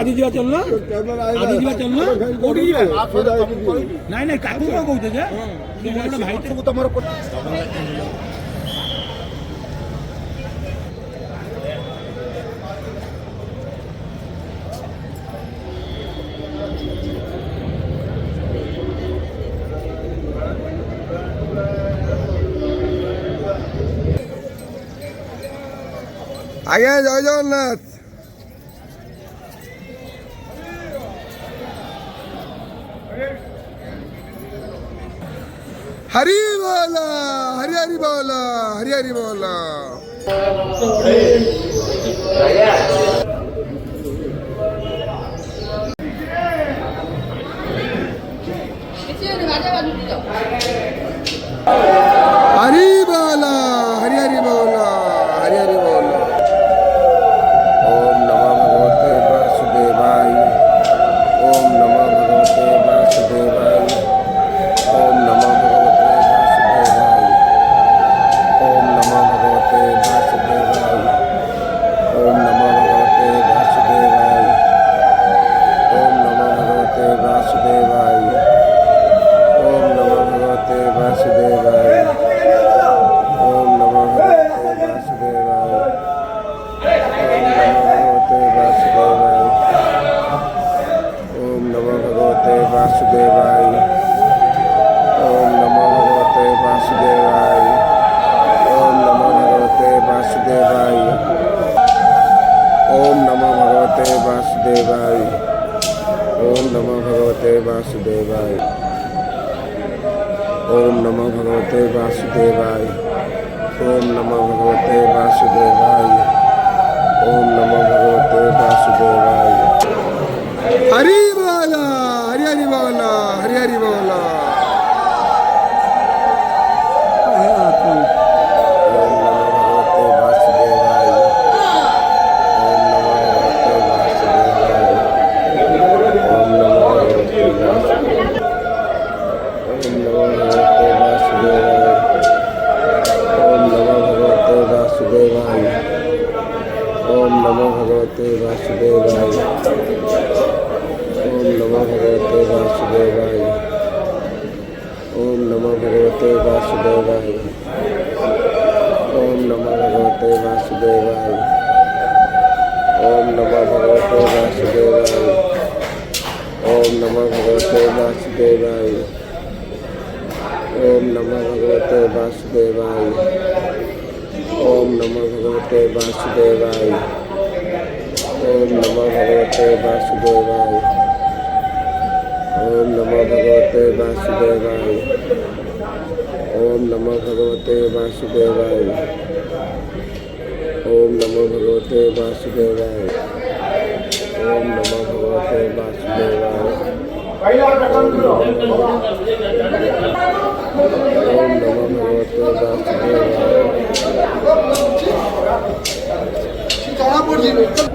ଆଜି ଯିବା ଚାଲୁନ ଆଜି ଯିବା ଚାଲୁନ କୋଉଠି ଯିବା ନାଇଁ ନାଇଁ କାକୁ କଣ କହୁଛ ଯେ ଗୋଟେ ଭାଇ ସବୁ ତମର ଆଜ୍ଞା ଜୟ ଜଗନ୍ନାଥ। हरी बोला हरी हरी बोला हरी हरी बोला। हरी बोला हरी हरी बोला हरी हरी बोला। ओम नमः भगवते वासुदेवाय ओम नमः भगवते वासुदेवाय ओम नमः भगवते वासुदेवाय ओम नमः भगवते वासुदेवाय ओम नमः भगवते वासुदेवाय ओम नमः भगवते वासुदेवाय ओम नमः भगवते वासुदेवाय ओम नमः भगवते वासुदेवाय ओम नमो भगवते वासुदेवाय ओम नमो भगवते वासुदेवाय ओम नमो भगवते वासुदेवाय ओम नमो भगवते वासुदेवाय ओम नमो भगवते वासुदेवाय ओम नमो भगवते वासुदेवाय ओम नमो भगवते वासुदेवाय ओम नमो भगवते वासुदेवाय। हरि बोला हरि हरि बोला हरि हरि बोला। ओम नमो भगवते वासुदेवाय ओम नमो भगवते वासुदेवाय ओम नमो भगवते वासुदेवाय ओम नमो भगवते वासुदेवाय ओम नमो भगवते वासुदेवाय ओम नमो भगवते वासुदेवाय ओम नमो भगवते वासुदेवाय ओम नमो भगवते वासुदेवाय ओम नमो भगवते वासुदेवाय ओम नमो भगवते वासुदेवाय ओम नमो भगवते वासुदेवाय ओम नमो भगवते वासुदेवाय ओम नमो भगवते वासुदेवाय ओम नमो भगवते वासुदेवाय ओम नमो भगवते वासुदेवाय ओम नमो भगवते वासुदेवाय ओम नमो भगवते वासुदेवाय ओम नमो भगवते वासुदेवाय।